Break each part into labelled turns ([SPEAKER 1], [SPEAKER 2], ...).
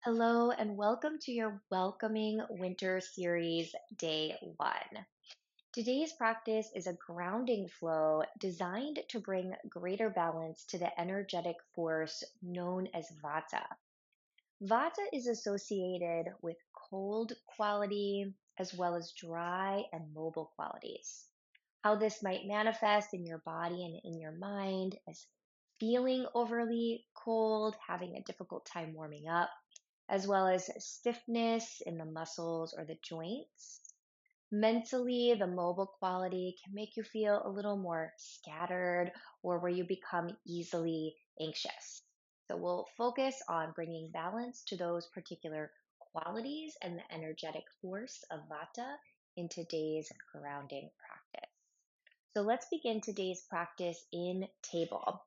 [SPEAKER 1] Hello and welcome to your Welcoming Winter Series Day 1. Today's practice is a grounding flow designed to bring greater balance to the energetic force known as Vata. Vata is associated with cold quality as well as dry and mobile qualities. How this might manifest in your body and in your mind as feeling overly cold, having a difficult time warming up, as well as stiffness in the muscles or the joints. Mentally, the mobile quality can make you feel a little more scattered or where you become easily anxious. So, we'll focus on bringing balance to those particular qualities and the energetic force of Vata in today's grounding practice. So, let's begin today's practice in table.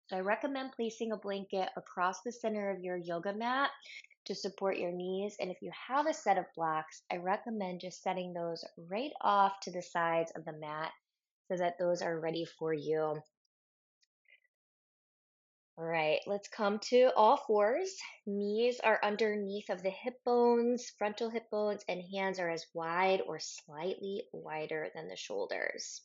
[SPEAKER 1] So I recommend placing a blanket across the center of your yoga mat to support your knees. And if you have a set of blocks, I recommend just setting those right off to the sides of the mat so that those are ready for you. All right, let's come to all fours. Knees are underneath of the hip bones, frontal hip bones, and hands are as wide or slightly wider than the shoulders.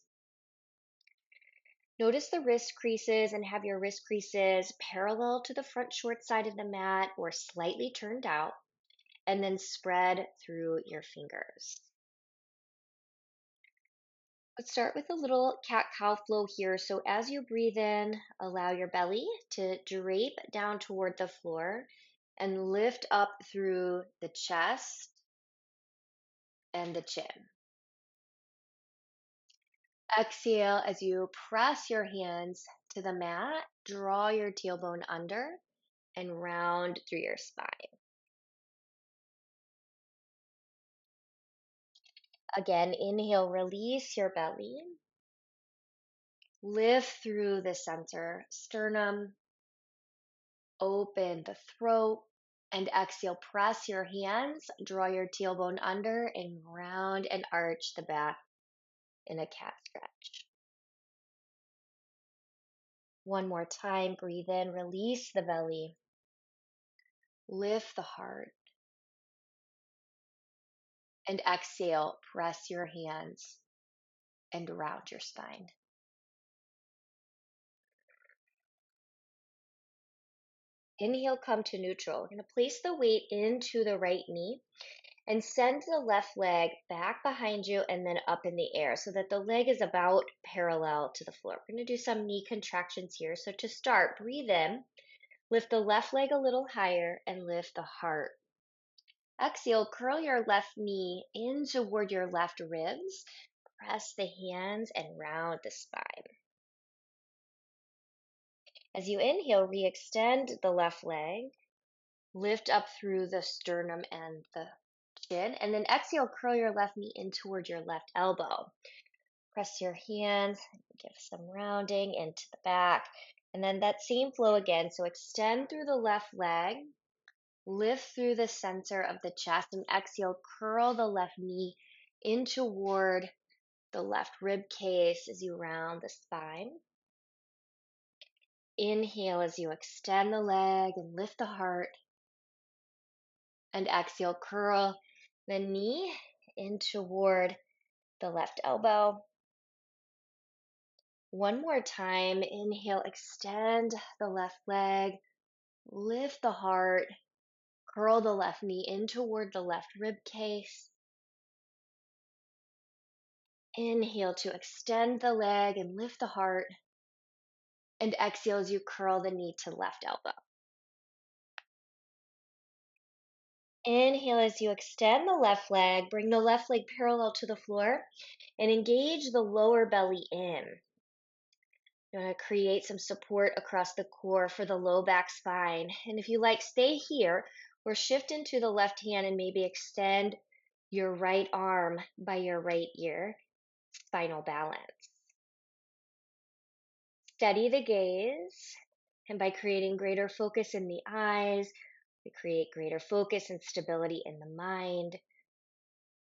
[SPEAKER 1] Notice the wrist creases and have your wrist creases parallel to the front short side of the mat or slightly turned out, and then spread through your fingers. Let's start with a little cat-cow flow here. So as you breathe in, allow your belly to drape down toward the floor and lift up through the chest and the chin. Exhale as you press your hands to the mat, draw your tailbone under and round through your spine. Again, inhale, release your belly. Lift through the center, sternum, open the throat, and exhale, press your hands, draw your tailbone under, and round and arch the back in a cat stretch. One more time, breathe in, release the belly, lift the heart, and exhale, press your hands and round your spine. Inhale, come to neutral. We're going to place the weight into the right knee and send the left leg back behind you and then up in the air so that the leg is about parallel to the floor. We're going to do some knee contractions here. So to start, breathe in, lift the left leg a little higher and lift the heart. Exhale, curl your left knee in toward your left ribs. Press the hands and round the spine. As you inhale, re-extend the left leg. Lift up through the sternum and the chin. And then exhale, curl your left knee in toward your left elbow. Press your hands, give some rounding into the back. And then that same flow again. So extend through the left leg. Lift through the center of the chest. And exhale, curl the left knee in toward the left rib cage as you round the spine. Inhale as you extend the leg and lift the heart. And exhale, curl the knee in toward the left elbow. One more time. Inhale, extend the left leg, lift the heart, curl the left knee in toward the left rib cage. Inhale to extend the leg and lift the heart. And exhale as you curl the knee to left elbow. Inhale as you extend the left leg, bring the left leg parallel to the floor and engage the lower belly in. You're going to create some support across the core for the low back spine. And if you like, stay here or shift into the left hand and maybe extend your right arm by your right ear. Spinal balance. Steady the gaze. And by creating greater focus in the eyes, we create greater focus and stability in the mind,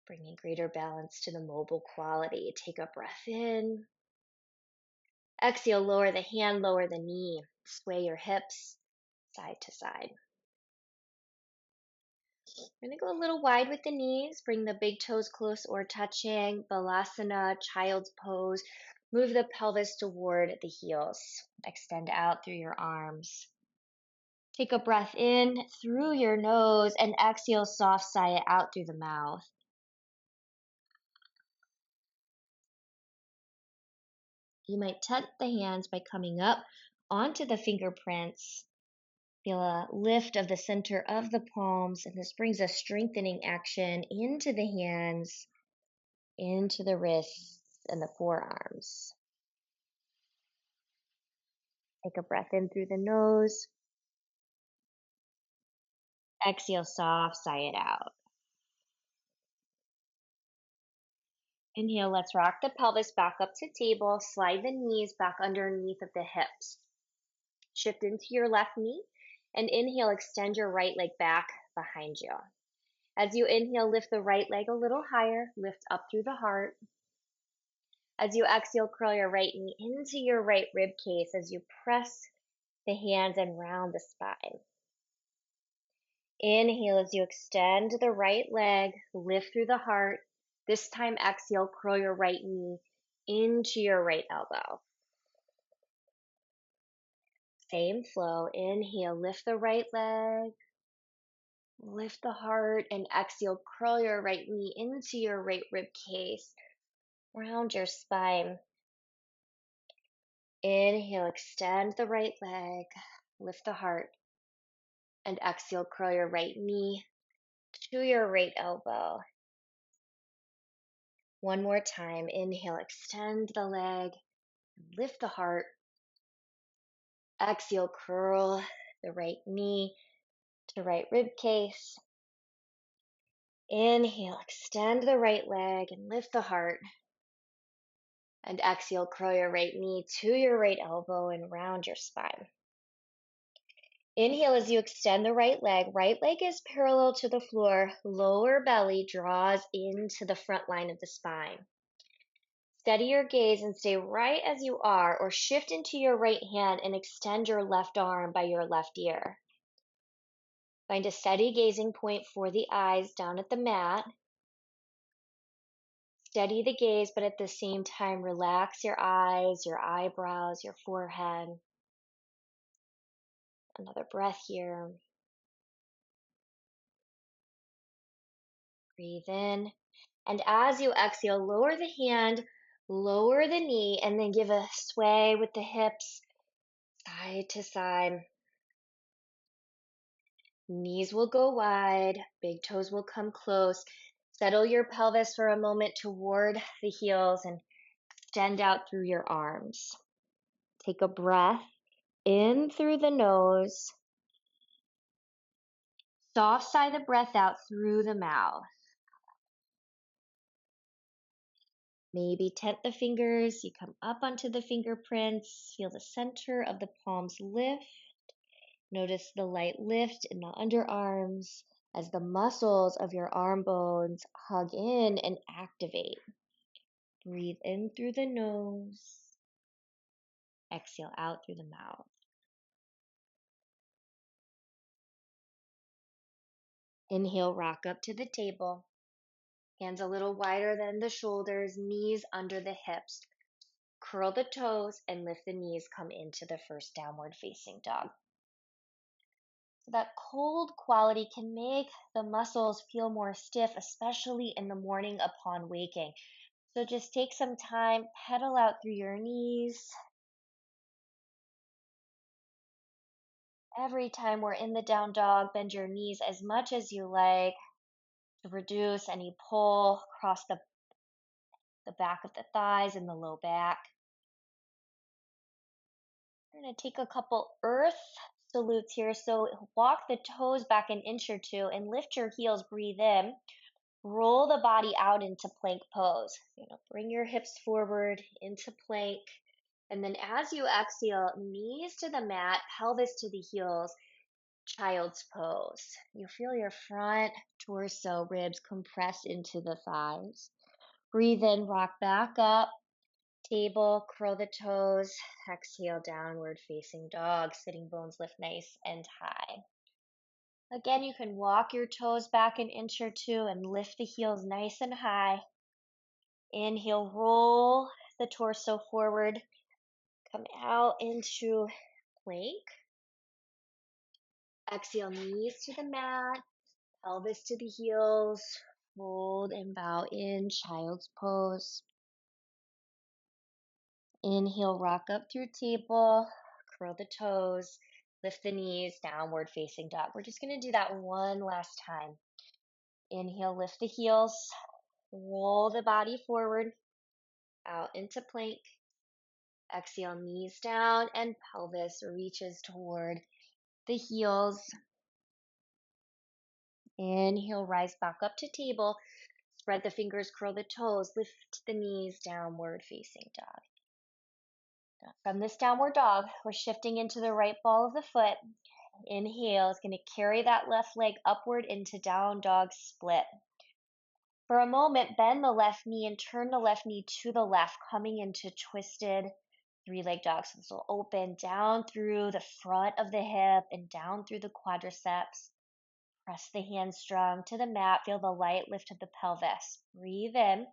[SPEAKER 1] bringing greater balance to the mobile quality. Take a breath in. Exhale, lower the hand, lower the knee. Sway your hips side to side. We're going to go a little wide with the knees. Bring the big toes close or touching. Balasana, child's pose. Move the pelvis toward the heels. Extend out through your arms. Take a breath in through your nose and exhale, soft sigh it out through the mouth. You might tent the hands by coming up onto the fingerprints. Feel a lift of the center of the palms, and this brings a strengthening action into the hands, into the wrists and the forearms. Take a breath in through the nose. Exhale, soft, sigh it out. Inhale, let's rock the pelvis back up to table. Slide the knees back underneath of the hips. Shift into your left knee and inhale, extend your right leg back behind you. As you inhale, lift the right leg a little higher, lift up through the heart. As you exhale, curl your right knee into your right rib cage as you press the hands and round the spine. Inhale as you extend the right leg, lift through the heart. This time, exhale, curl your right knee into your right elbow. Same flow. Inhale, lift the right leg, lift the heart, and exhale, curl your right knee into your right rib cage. Round your spine. Inhale, extend the right leg, lift the heart, and exhale, curl your right knee to your right elbow. One more time. Inhale, extend the leg, lift the heart. Exhale, curl the right knee to right rib cage. Inhale, extend the right leg and lift the heart. And exhale, curl your right knee to your right elbow and round your spine. Inhale as you extend the right leg. Right leg is parallel to the floor. Lower belly draws into the front line of the spine. Steady your gaze and stay right as you are, or shift into your right hand and extend your left arm by your left ear. Find a steady gazing point for the eyes down at the mat. Steady the gaze, but at the same time, relax your eyes, your eyebrows, your forehead. Another breath here. Breathe in. And as you exhale, lower the hand, lower the knee, and then give a sway with the hips, side to side. Knees will go wide, big toes will come close. Settle your pelvis for a moment toward the heels and extend out through your arms. Take a breath in through the nose. Soft sigh the breath out through the mouth. Maybe tent the fingers. You come up onto the fingerprints. Feel the center of the palms lift. Notice the light lift in the underarms as the muscles of your arm bones hug in and activate. Breathe in through the nose. Exhale out through the mouth. Inhale, rock up to the table. Hands a little wider than the shoulders, knees under the hips. Curl the toes and lift the knees, come into the first downward facing dog. So that cold quality can make the muscles feel more stiff, especially in the morning upon waking. So just take some time, pedal out through your knees. Every time we're in the down dog, bend your knees as much as you like to reduce any pull across the back of the thighs and the low back. We're going to take a couple earth salutes here. So walk the toes back an inch or two and lift your heels, breathe in. Roll the body out into plank pose. Bring your hips forward into plank. And then as you exhale, knees to the mat, pelvis to the heels, child's pose. You feel your front torso, ribs compress into the thighs. Breathe in, rock back up. Table, curl the toes, exhale, downward facing dog, sitting bones lift nice and high. Again, you can walk your toes back an inch or two and lift the heels nice and high. Inhale, roll the torso forward. Come out into plank. Exhale, knees to the mat, pelvis to the heels. Fold and bow in child's pose. Inhale, rock up through table. Curl the toes. Lift the knees, downward facing dog. We're just going to do that one last time. Inhale, lift the heels. Roll the body forward. Out into plank. Exhale, knees down and pelvis reaches toward the heels. Inhale, rise back up to table. Spread the fingers, curl the toes, lift the knees, downward facing dog. Now, from this downward dog, we're shifting into the right ball of the foot. Inhale is going to carry that left leg upward into down dog split. For a moment, bend the left knee and turn the left knee to the left, coming into twisted three-leg dog. So this will open down through the front of the hip and down through the quadriceps. Press the hands strong to the mat. Feel the light lift of the pelvis. Breathe in.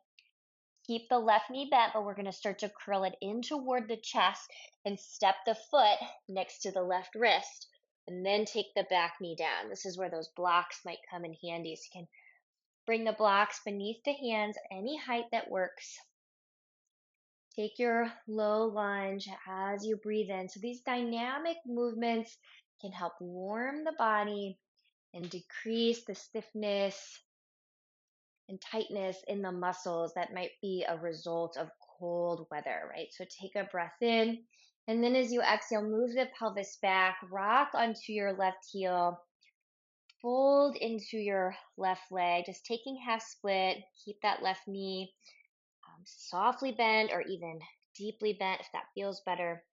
[SPEAKER 1] Keep the left knee bent, but we're going to start to curl it in toward the chest and step the foot next to the left wrist. And then take the back knee down. This is where those blocks might come in handy. So you can bring the blocks beneath the hands, any height that works. Take your low lunge as you breathe in. So these dynamic movements can help warm the body and decrease the stiffness and tightness in the muscles that might be a result of cold weather, right? So take a breath in. And then as you exhale, move the pelvis back, rock onto your left heel, fold into your left leg, just taking half split. Keep that left knee softly bent or even deeply bent if that feels better.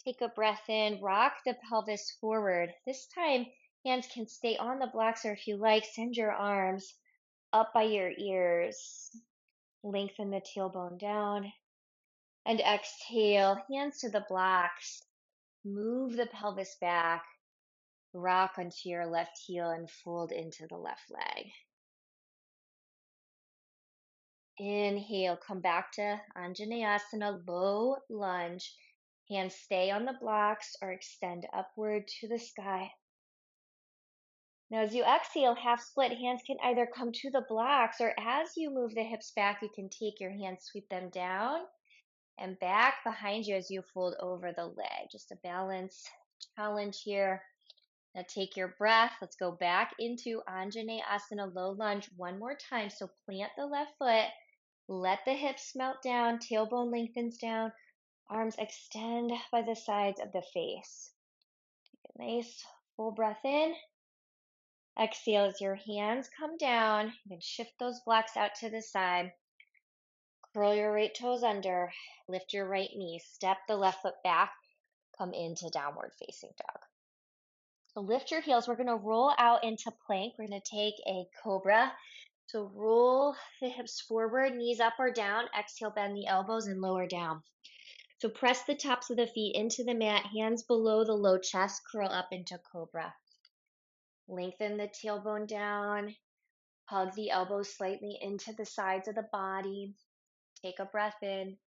[SPEAKER 1] Take a breath in, rock the pelvis forward. This time, hands can stay on the blocks, or if you like, send your arms up by your ears. Lengthen the tailbone down. And exhale, hands to the blocks. Move the pelvis back. Rock onto your left heel and fold into the left leg. Inhale, come back to Anjaneyasana, low lunge. Hands stay on the blocks or extend upward to the sky. Now, as you exhale, half split, hands can either come to the blocks, or as you move the hips back, you can take your hands, sweep them down and back behind you as you fold over the leg. Just a balance challenge here. Now take your breath. Let's go back into Anjaneyasana, low lunge one more time. So plant the left foot. Let the hips melt down, tailbone lengthens down, arms extend by the sides of the face. Take a nice full breath in. Exhale as your hands come down. You can shift those blocks out to the side. Curl your right toes under. Lift your right knee. Step the left foot back. Come into downward facing dog. So lift your heels. We're going to roll out into plank. We're going to take a cobra. So roll the hips forward, knees up or down. Exhale, bend the elbows and lower down. So press the tops of the feet into the mat, hands below the low chest, curl up into cobra. Lengthen the tailbone down. Hug the elbows slightly into the sides of the body. Take a breath in.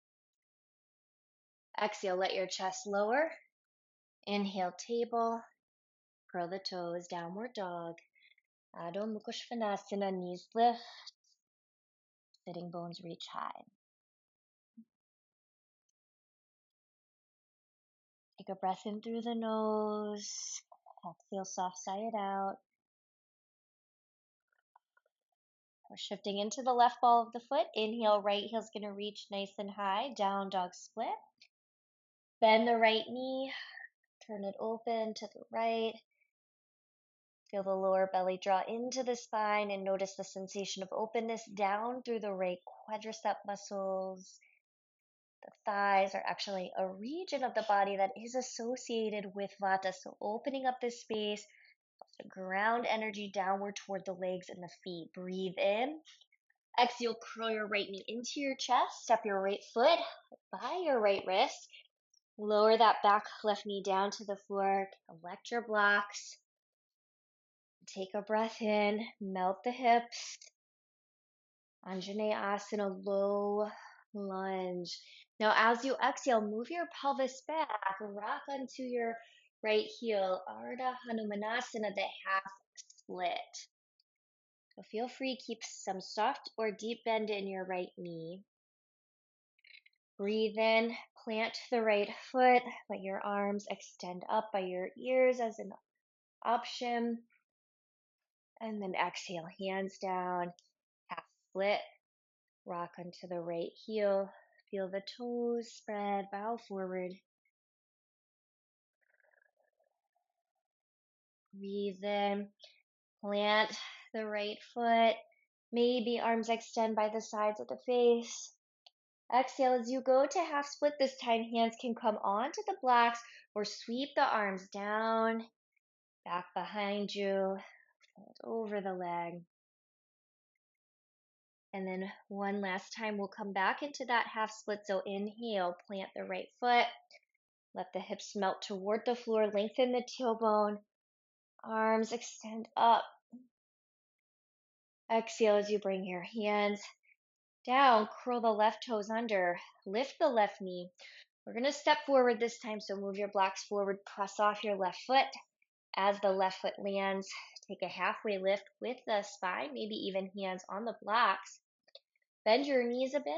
[SPEAKER 1] Exhale, let your chest lower. Inhale, table. Curl the toes, downward dog. Adho Mukha Svanasana, knees lift. Sitting bones reach high. Take a breath in through the nose. Exhale, soft sigh it out. We're shifting into the left ball of the foot. Inhale, right heel's going to reach nice and high. Down dog split. Bend the right knee. Turn it open to the right. Feel the lower belly draw into the spine and notice the sensation of openness down through the right quadricep muscles. The thighs are actually a region of the body that is associated with Vata. So opening up this space, ground energy downward toward the legs and the feet. Breathe in. Exhale, curl your right knee into your chest. Step your right foot by your right wrist. Lower that back left knee down to the floor. Collect your blocks. Take a breath in, melt the hips. Anjaneyasana, low lunge. Now, as you exhale, move your pelvis back, rock onto your right heel, Ardha Hanumanasana, the half split. So feel free, keep some soft or deep bend in your right knee. Breathe in, plant the right foot, let your arms extend up by your ears as an option. And then exhale, hands down, half split, rock onto the right heel. Feel the toes spread, bow forward. Breathe in, plant the right foot. Maybe arms extend by the sides of the face. Exhale as you go to half split this time. Hands can come onto the blocks or sweep the arms down, back behind you, fold over the leg. And then one last time, we'll come back into that half split. So inhale, plant the right foot. Let the hips melt toward the floor. Lengthen the tailbone. Arms extend up. Exhale as you bring your hands down. Curl the left toes under. Lift the left knee. We're going to step forward this time. So move your blocks forward. Press off your left foot. As the left foot lands, take a halfway lift with the spine, maybe even hands on the blocks. Bend your knees a bit.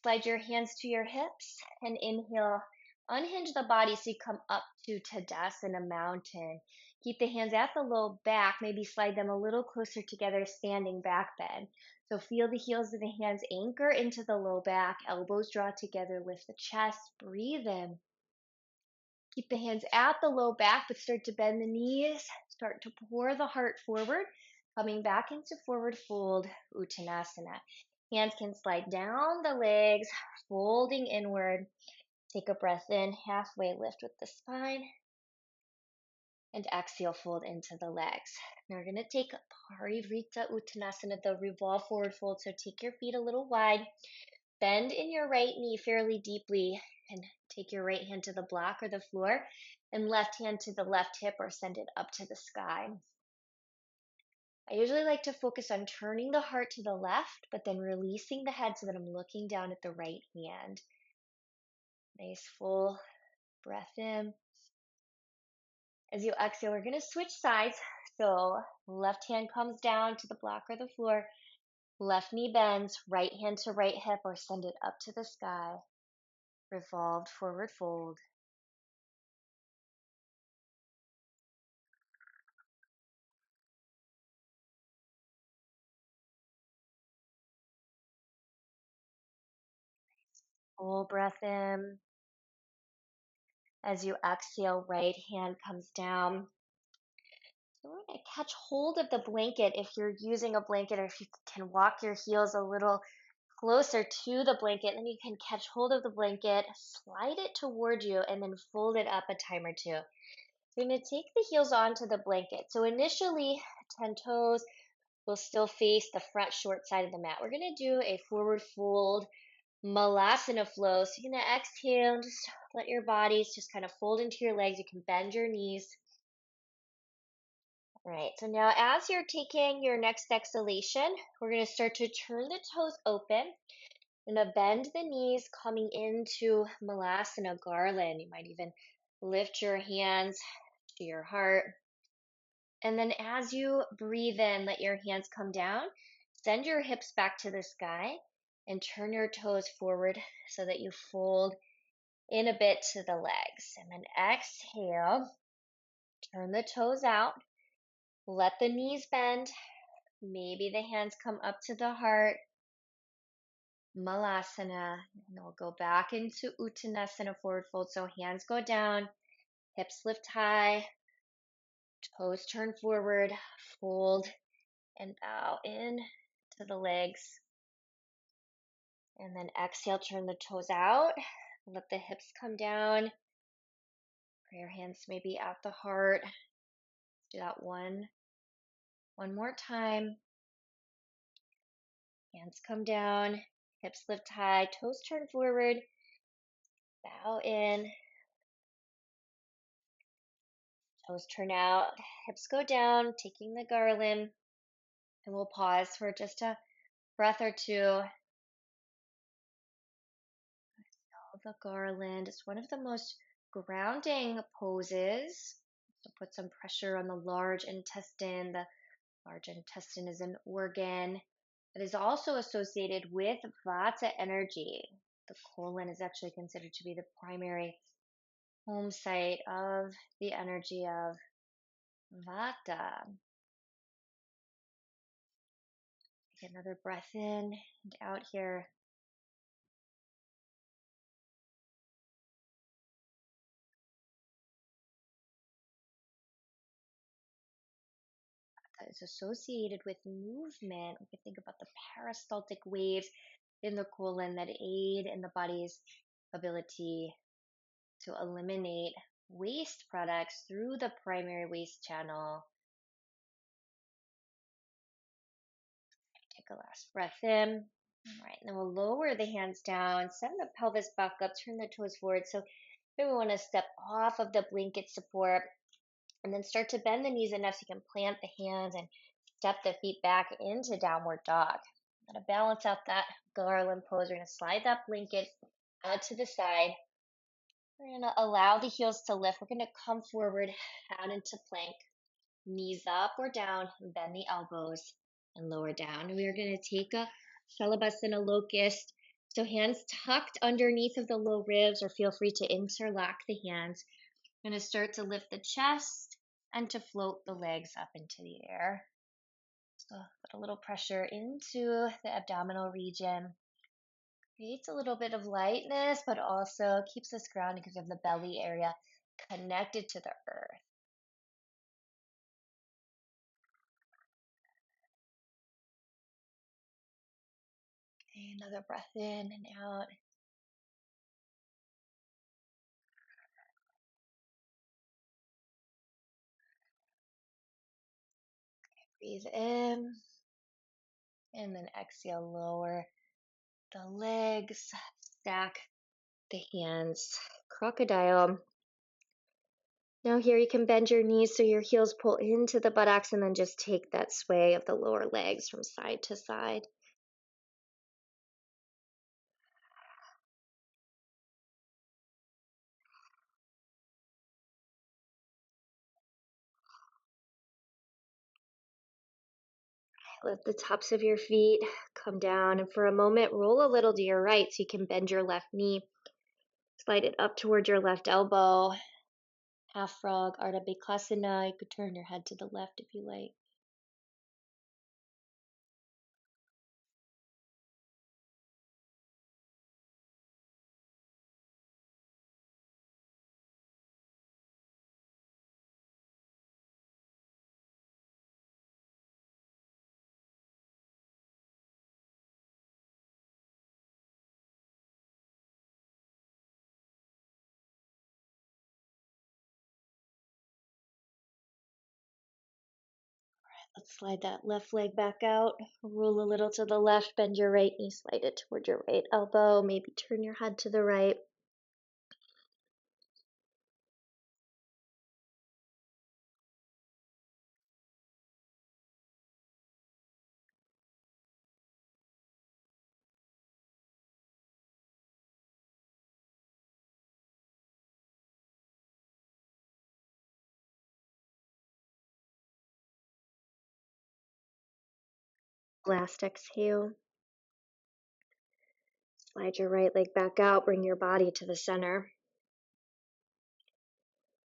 [SPEAKER 1] Slide your hands to your hips and inhale. Unhinge the body so you come up to Tadasana, mountain. Keep the hands at the low back. Maybe slide them a little closer together, standing back bend. So feel the heels of the hands anchor into the low back. Elbows draw together, lift the chest. Breathe in. Keep the hands at the low back, but start to bend the knees. Start to pour the heart forward. Coming back into forward fold, Uttanasana. Hands can slide down the legs, folding inward. Take a breath in, halfway lift with the spine. And exhale, fold into the legs. Now we're going to take Parivrita Uttanasana, the revolve forward fold. So take your feet a little wide. Bend in your right knee fairly deeply. And take your right hand to the block or the floor. And left hand to the left hip or send it up to the sky. I usually like to focus on turning the heart to the left, but then releasing the head so that I'm looking down at the right hand. Nice full breath in. As you exhale, we're going to switch sides. So left hand comes down to the block or the floor. Left knee bends, right hand to right hip or send it up to the sky. Revolved forward fold. Full breath in. As you exhale, right hand comes down. So we're going to catch hold of the blanket if you're using a blanket, or if you can walk your heels a little closer to the blanket, then you can catch hold of the blanket, slide it toward you, and then fold it up a time or two. So you're going to take the heels onto the blanket. So initially, 10 toes will still face the front short side of the mat. We're going to do a forward fold malasana flow. So you're going to exhale and just let your bodies just kind of fold into your legs. You can bend your knees. All right, so now as you're taking your next exhalation, we're going to start to turn the toes open. You're going to bend the knees coming into malasana, garland. You might even lift your hands to your heart. And then as you breathe in, let your hands come down. Send your hips back to the sky and turn your toes forward so that you fold in a bit to the legs. And then exhale, turn the toes out. Let the knees bend. Maybe the hands come up to the heart. Malasana. And we'll go back into Uttanasana, forward fold. So hands go down, hips lift high, toes turn forward, fold and bow in to the legs. And then exhale, turn the toes out. Let the hips come down. Put your hands maybe at the heart. Let's do that one more time. Hands come down, hips lift high, toes turn forward, bow in. Toes turn out, hips go down, taking the garland, and we'll pause for just a breath or two. The garland is one of the most grounding poses. So put some pressure on the large intestine. The large intestine is an organ that is also associated with Vata energy. The colon is actually considered to be the primary home site of the energy of Vata. Take another breath in and out here. That is associated with movement. We can think about the peristaltic waves in the colon that aid in the body's ability to eliminate waste products through the primary waste channel. Take a last breath in. All right, and then we'll lower the hands down, send the pelvis back up, turn the toes forward. So maybe we want to step off of the blanket support and then start to bend the knees enough so you can plant the hands and step the feet back into downward dog. I'm going to balance out that garland pose. We're going to slide that blanket out to the side. We're going to allow the heels to lift. We're going to come forward out into plank, knees up or down, and bend the elbows and lower down. We are going to take a Shalabhasana Locust. So hands tucked underneath of the low ribs, or feel free to interlock the hands. We're going to start to lift the chest and to float the legs up into the air. So put a little pressure into the abdominal region. Creates a little bit of lightness, but also keeps us grounded because of the belly area connected to the earth. Okay, another breath in and out. Breathe in and then exhale, lower the legs, stack the hands, crocodile. Now here you can bend your knees so your heels pull into the buttocks and then just take that sway of the lower legs from side to side. Let the tops of your feet come down, and for a moment roll a little to your right so you can bend your left knee. Slide it up towards your left elbow. Half frog, Ardha Bhikasana. You could turn your head to the left if you like. Let's slide that left leg back out. Roll a little to the left, bend your right knee, slide it toward your right elbow. Maybe turn your head to the right. Last exhale. Slide your right leg back out. Bring your body to the center.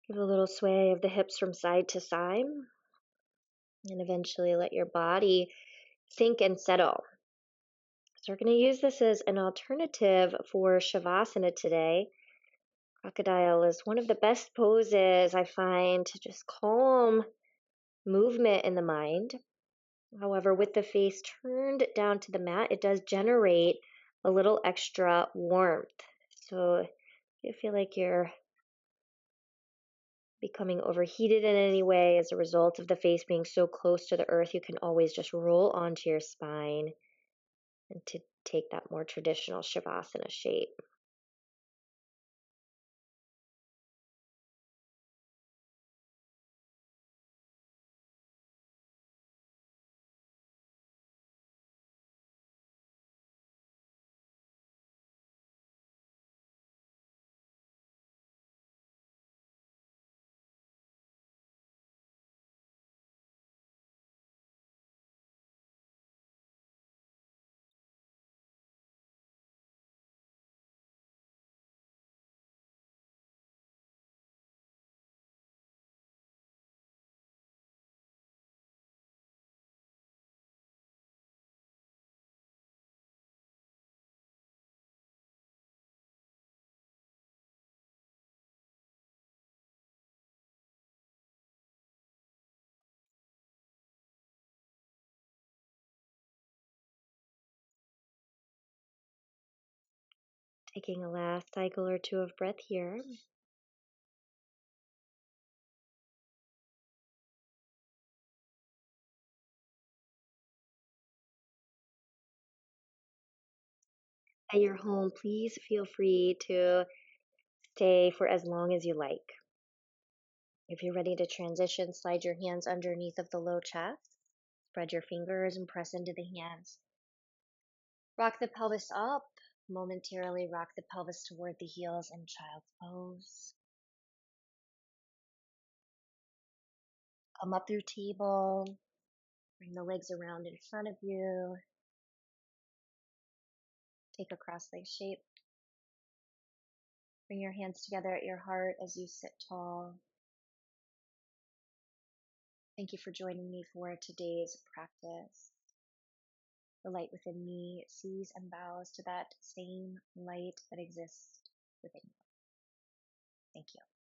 [SPEAKER 1] Give a little sway of the hips from side to side. And eventually let your body sink and settle. So we're going to use this as an alternative for Shavasana today. Crocodile is one of the best poses I find to just calm movement in the mind. However, with the face turned down to the mat, it does generate a little extra warmth. So if you feel like you're becoming overheated in any way as a result of the face being so close to the earth, you can always just roll onto your spine and to take that more traditional Shavasana shape. Taking a last cycle or two of breath here. At your home, please feel free to stay for as long as you like. If you're ready to transition, slide your hands underneath of the low chest. Spread your fingers and press into the hands. Rock the pelvis up. Momentarily rock the pelvis toward the heels in child's pose. Come up through table. Bring the legs around in front of you. Take a cross-leg shape. Bring your hands together at your heart as you sit tall. Thank you for joining me for today's practice. The light within me sees and bows to that same light that exists within you. Thank you.